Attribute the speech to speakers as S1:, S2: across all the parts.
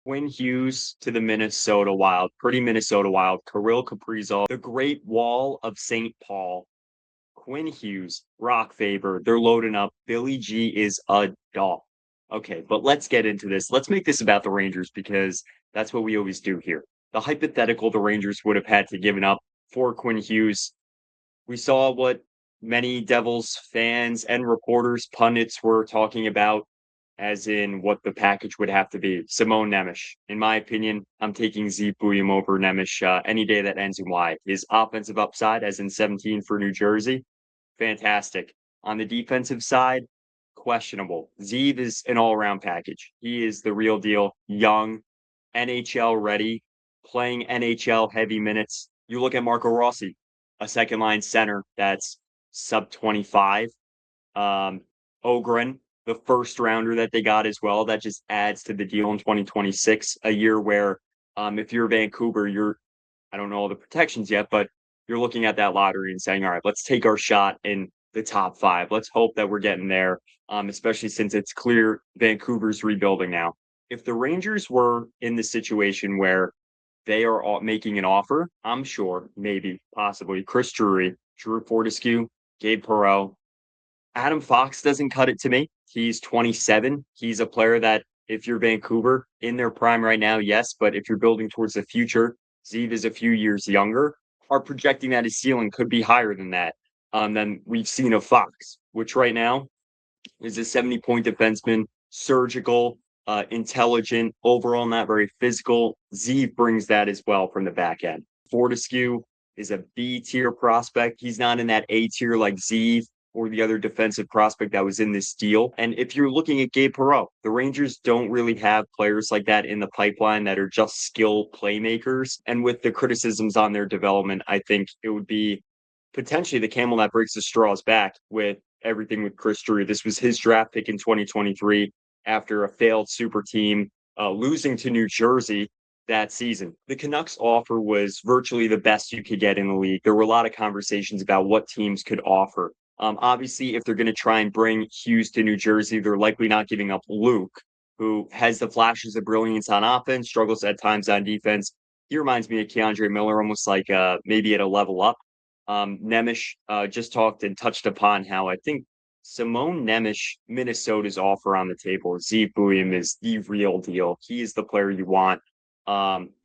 S1: Quinn Hughes to the Minnesota Wild. Pretty Minnesota Wild. Kirill Kaprizov, the Great Wall of St. Paul. Quinn Hughes, Rock Faber, they're loading up. Billy G is a dog. Okay, but let's get into this. Let's make this about the Rangers because that's what we always do here. The hypothetical the Rangers would have had to give up for Quinn Hughes. We saw what many Devils fans and reporters, pundits were talking about, as in what the package would have to be. Simone Nemec. In my opinion, I'm taking Z Bouillon over Nemec any day that ends in Y. His offensive upside, as in 17 for New Jersey, fantastic. On the defensive side, questionable. Zeev is an all-around package. He is the real deal. Young, NHL ready, playing NHL heavy minutes. You look at Marco Rossi, a second line center that's sub 25. Ogren, the first rounder that they got as well, that just adds to the deal in 2026, a year where if you're Vancouver, I don't know all the protections yet, but you're looking at that lottery and saying, all right, let's take our shot in the top five. Let's hope that we're getting there, especially since it's clear Vancouver's rebuilding now. If the Rangers were in the situation where they are all making an offer, I'm sure, maybe, possibly, Chris Drury, Drew Fortescue, Gabe Perreault, Adam Fox doesn't cut it to me. He's 27. He's a player that, if you're Vancouver, in their prime right now, yes, but if you're building towards the future, Zeev is a few years younger, are projecting that his ceiling could be higher than that, than we've seen of Fox, which right now is a 70-point defenseman, surgical, intelligent, overall not very physical. Zeev brings that as well from the back end. Fortescue is a B tier prospect. He's not in that A tier like Zeev or the other defensive prospect that was in this deal. And if you're looking at Gabe Perreault, the Rangers don't really have players like that in the pipeline that are just skill playmakers. And with the criticisms on their development, I think it would be potentially the camel that breaks the straws back with everything with Chris Drury. This was his draft pick in 2023 after a failed super team, losing to New Jersey that season. The Canucks offer was virtually the best you could get in the league. There were a lot of conversations about what teams could offer. Obviously, if they're going to try and bring Hughes to New Jersey, they're likely not giving up Luke, who has the flashes of brilliance on offense, struggles at times on defense. He reminds me of Keandre Miller, almost like maybe at a level up. Nemec just talked and touched upon how I think Simone Nemec, Minnesota's offer on the table. Z Bouillon is the real deal. He is the player you want.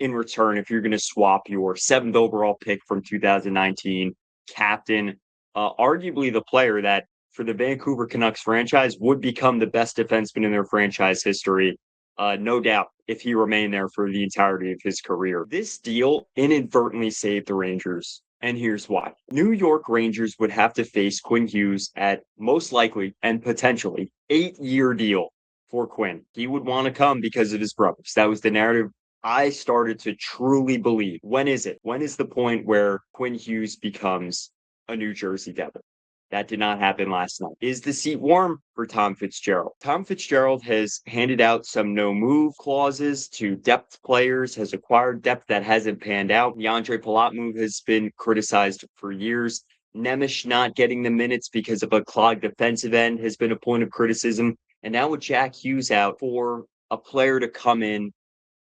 S1: In return, if you're going to swap your seventh overall pick from 2019, captain, arguably the player that for the Vancouver Canucks franchise would become the best defenseman in their franchise history, no doubt, if he remained there for the entirety of his career. This deal inadvertently saved the Rangers. And here's why. New York Rangers would have to face Quinn Hughes at most likely and potentially 8-year deal for Quinn. He would want to come because of his brothers. That was the narrative I started to truly believe. When is it? When is the point where Quinn Hughes becomes a New Jersey Devil? That did not happen last night. Is the seat warm for Tom Fitzgerald? Tom Fitzgerald has handed out some no-move clauses to depth players, has acquired depth that hasn't panned out. The Andre Palat move has been criticized for years. Nemec not getting the minutes because of a clogged defensive end has been a point of criticism. And now with Jack Hughes out, for a player to come in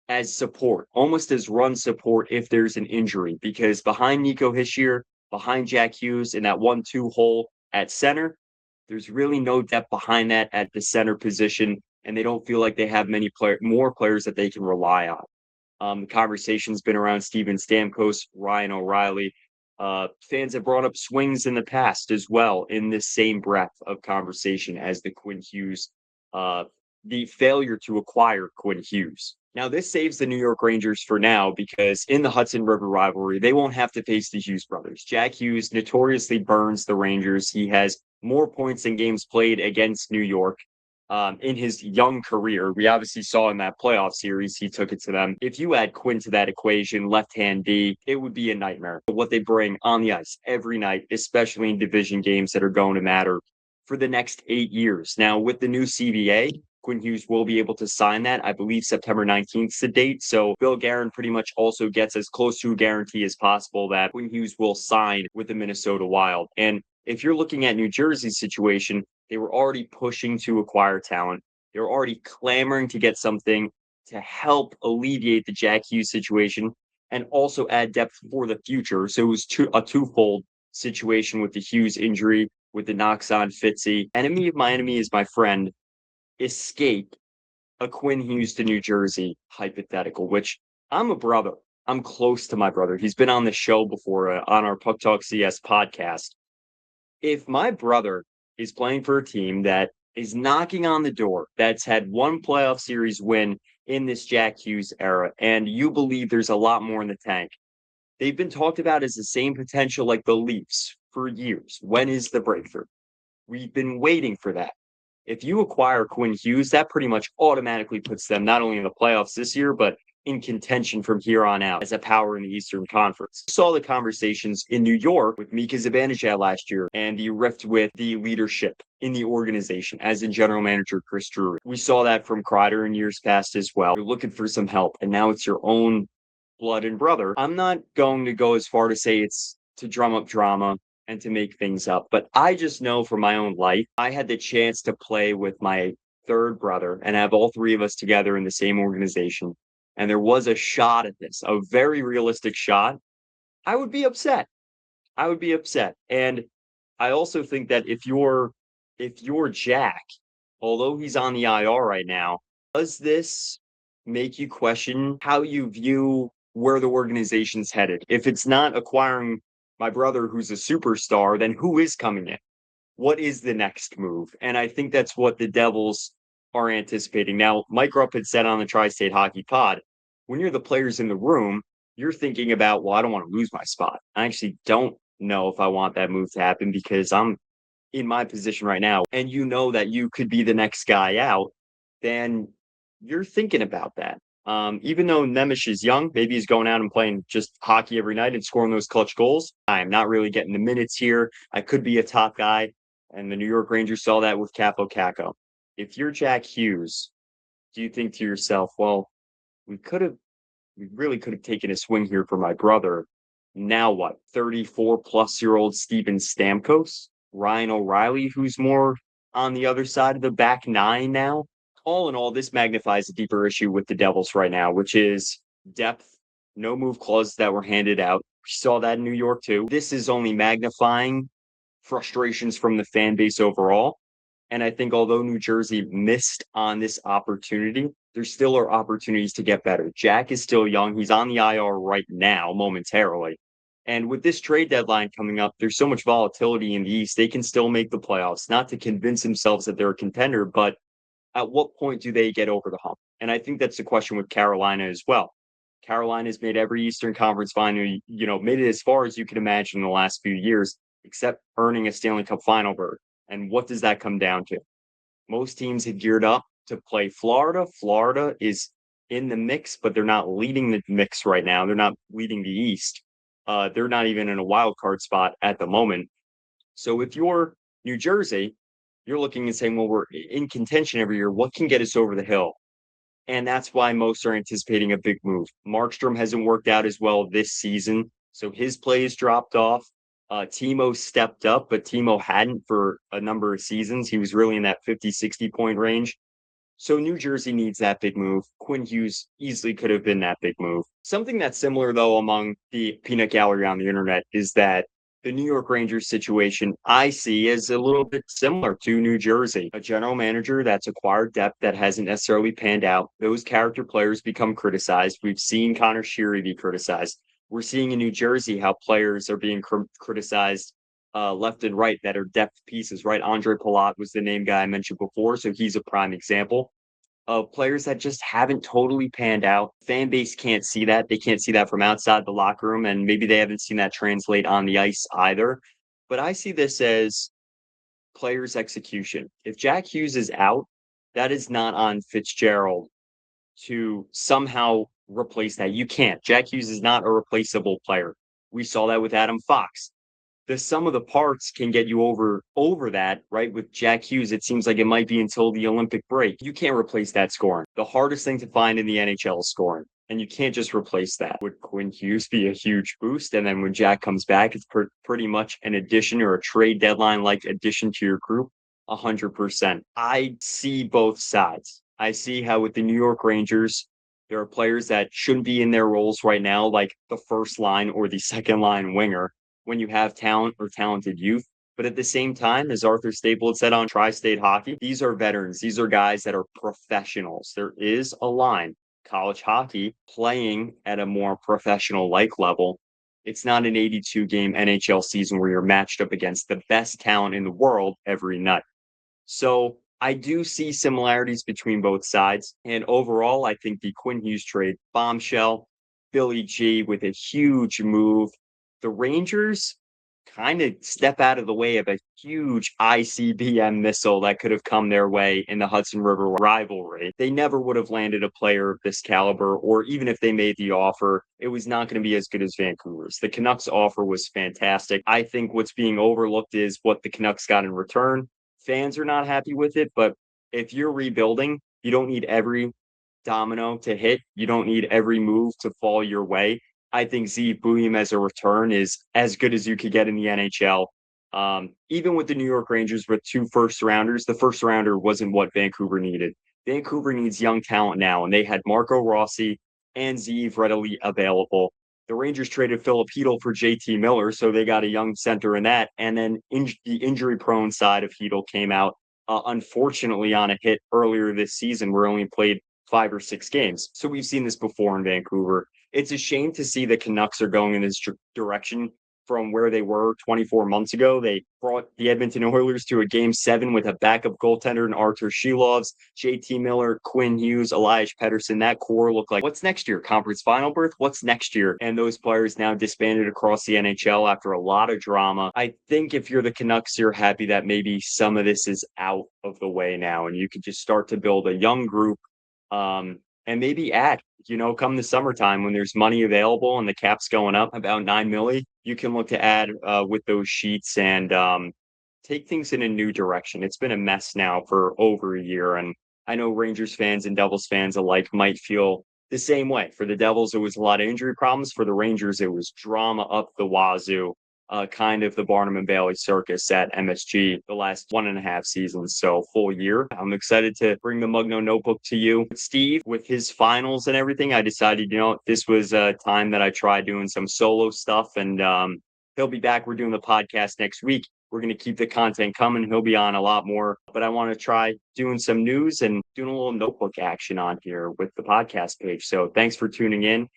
S1: as support, almost as run support if there's an injury, because behind Nico Hischier, behind Jack Hughes in that 1-2 hole at center, there's really no depth behind that at the center position, and they don't feel like they have more players that they can rely on. The conversation's been around Steven Stamkos, Ryan O'Reilly. Fans have brought up swings in the past as well in this same breath of conversation as the Quinn Hughes, the failure to acquire Quinn Hughes. Now, this saves the New York Rangers for now because in the Hudson River rivalry, they won't have to face the Hughes brothers. Jack Hughes notoriously burns the Rangers. He has more points in games played against New York in his young career. We obviously saw in that playoff series, he took it to them. If you add Quinn to that equation, left-hand D, it would be a nightmare. What they bring on the ice every night, especially in division games that are going to matter for the next 8 years. Now, with the new CBA, Quinn Hughes will be able to sign that. I believe September 19th is the date. So Bill Guerin pretty much also gets as close to a guarantee as possible that Quinn Hughes will sign with the Minnesota Wild. And if you're looking at New Jersey's situation, they were already pushing to acquire talent. They were already clamoring to get something to help alleviate the Jack Hughes situation and also add depth for the future. So it was a twofold situation with the Hughes injury, with the knocks on Fitzy. Enemy of my enemy is my friend. Escape a Quinn Hughes to New Jersey hypothetical, which I'm a brother. I'm close to my brother. He's been on the show before on our Puck Talk CS podcast. If my brother is playing for a team that is knocking on the door, that's had one playoff series win in this Jack Hughes era, and you believe there's a lot more in the tank, they've been talked about as the same potential like the Leafs for years. When is the breakthrough? We've been waiting for that. If you acquire Quinn Hughes, that pretty much automatically puts them not only in the playoffs this year, but in contention from here on out as a power in the Eastern Conference. We saw the conversations in New York with Mika Zibanejad last year and the rift with the leadership in the organization, as in general manager Chris Drury. We saw that from Kreider in years past as well. You're looking for some help, and now it's your own blood and brother. I'm not going to go as far to say it's to drum up drama and to make things up, but I just know from my own life, I had the chance to play with my third brother and have all three of us together in the same organization. And there was a shot at this, a very realistic shot. I would be upset. I would be upset. And I also think that if you're Jack, although he's on the IR right now, does this make you question how you view where the organization's headed? If it's not acquiring my brother who's a superstar, then who is coming in? What is the next move? And I think that's what the Devils are anticipating. Now, Mike Rupp had said on the Tri-State Hockey Pod, when you're the players in the room, you're thinking about, well, I don't want to lose my spot. I actually don't know if I want that move to happen because I'm in my position right now, and you know that you could be the next guy out, then you're thinking about that. Even though Nemish is young, maybe he's going out and playing just hockey every night and scoring those clutch goals. I'm not really getting the minutes here. I could be a top guy, and the New York Rangers saw that with Capo Caco. If you're Jack Hughes, do you think to yourself, well, we could have, we really could have taken a swing here for my brother. Now what? 34-plus-year-old Steven Stamkos? Ryan O'Reilly, who's more on the other side of the back nine now? All in all, this magnifies a deeper issue with the Devils right now, which is depth, no move clauses that were handed out. We saw that in New York too. This is only magnifying frustrations from the fan base overall. And I think although New Jersey missed on this opportunity, there still are opportunities to get better. Jack is still young. He's on the IR right now, momentarily. And with this trade deadline coming up, there's so much volatility in the East. They can still make the playoffs, not to convince themselves that they're a contender, but at what point do they get over the hump? And I think that's the question with Carolina as well. Carolina's made every Eastern Conference final, made it as far as you can imagine in the last few years, except earning a Stanley Cup final berth. And what does that come down to? Most teams had geared up to play Florida. Florida is in the mix, but they're not leading the mix right now. They're not leading the East. They're not even in a wild card spot at the moment. So if you're New Jersey, you're looking and saying, well, we're in contention every year. What can get us over the hill? And that's why most are anticipating a big move. Markstrom hasn't worked out as well this season, so his play has dropped off. Timo stepped up, but Timo hadn't for a number of seasons. He was really in that 50, 60 point range. So New Jersey needs that big move. Quinn Hughes easily could have been that big move. Something that's similar, though, among the peanut gallery on the internet is that the New York Rangers situation I see as a little bit similar to New Jersey. A general manager that's acquired depth that hasn't necessarily panned out. Those character players become criticized. We've seen Connor Sheary be criticized. We're seeing in New Jersey how players are being criticized left and right that are depth pieces, right? Andre Palat was the name guy I mentioned before, so he's a prime example of players that just haven't totally panned out. Fan base can't see that. They can't see that from outside the locker room, and maybe they haven't seen that translate on the ice either. But I see this as players' execution. If Jack Hughes is out, that is not on Fitzgerald to somehow replace that. You can't. Jack Hughes is not a replaceable player. We saw that with Adam Fox. The sum of the parts can get you over that, right? With Jack Hughes, it seems like it might be until the Olympic break. You can't replace that scoring. The hardest thing to find in the NHL is scoring, and you can't just replace that. Would Quinn Hughes be a huge boost? And then when Jack comes back, it's pretty much an addition or a trade deadline-like addition to your group? 100%. I see both sides. I see how with the New York Rangers, There are players that shouldn't be in their roles right now, like the first line or the second line winger, when you have talent or talented youth. But at the same time, as Arthur Staple had said on Tri State Hockey, these are veterans. These are guys that are professionals. There is a line, college hockey, playing at a more professional like level. It's not an 82 game NHL season where you're matched up against the best talent in the world every night. So I do see similarities between both sides. And overall, I think the Quinn Hughes trade bombshell, Billy G with a huge move. The Rangers kind of step out of the way of a huge ICBM missile that could have come their way in the Hudson River rivalry. They never would have landed a player of this caliber, or even if they made the offer, it was not going to be as good as Vancouver's. The Canucks offer was fantastic. I think what's being overlooked is what the Canucks got in return. Fans are not happy with it, but if you're rebuilding, you don't need every domino to hit. You don't need every move to fall your way. I think Zeev Buium as a return is as good as you could get in the NHL. Even with the New York Rangers with 2 first rounders, the first rounder wasn't what Vancouver needed. Vancouver needs young talent now, and they had Marco Rossi and Zeev readily available. The Rangers traded Philip Hedl for JT Miller, so they got a young center in that. And then the injury prone side of Hedl came out, unfortunately, on a hit earlier this season where he only played 5 or 6 games. So we've seen this before in Vancouver. It's a shame to see the Canucks are going in this direction from where they were 24 months ago. They brought the Edmonton Oilers to a game 7 with a backup goaltender in Artur Shilovs, JT Miller, Quinn Hughes, Elias Pettersson. That core looked like, what's next year? Conference final berth? What's next year? And those players now disbanded across the NHL after a lot of drama. I think if you're the Canucks, you're happy that maybe some of this is out of the way now and you can just start to build a young group, and maybe add, come the summertime when there's money available and the cap's going up about 9 million, you can look to add with those sheets and take things in a new direction. It's been a mess now for over a year. And I know Rangers fans and Devils fans alike might feel the same way. For the Devils, it was a lot of injury problems. For the Rangers, it was drama up the wazoo. Kind of the Barnum and Bailey circus at MSG the last 1.5 seasons, so full year. I'm excited to bring the Mugno notebook to you. Steve, with his finals and everything, I decided, this was a time that I tried doing some solo stuff, and he'll be back. We're doing the podcast next week. We're going to keep the content coming. He'll be on a lot more, but I want to try doing some news and doing a little notebook action on here with the podcast page. So thanks for tuning in.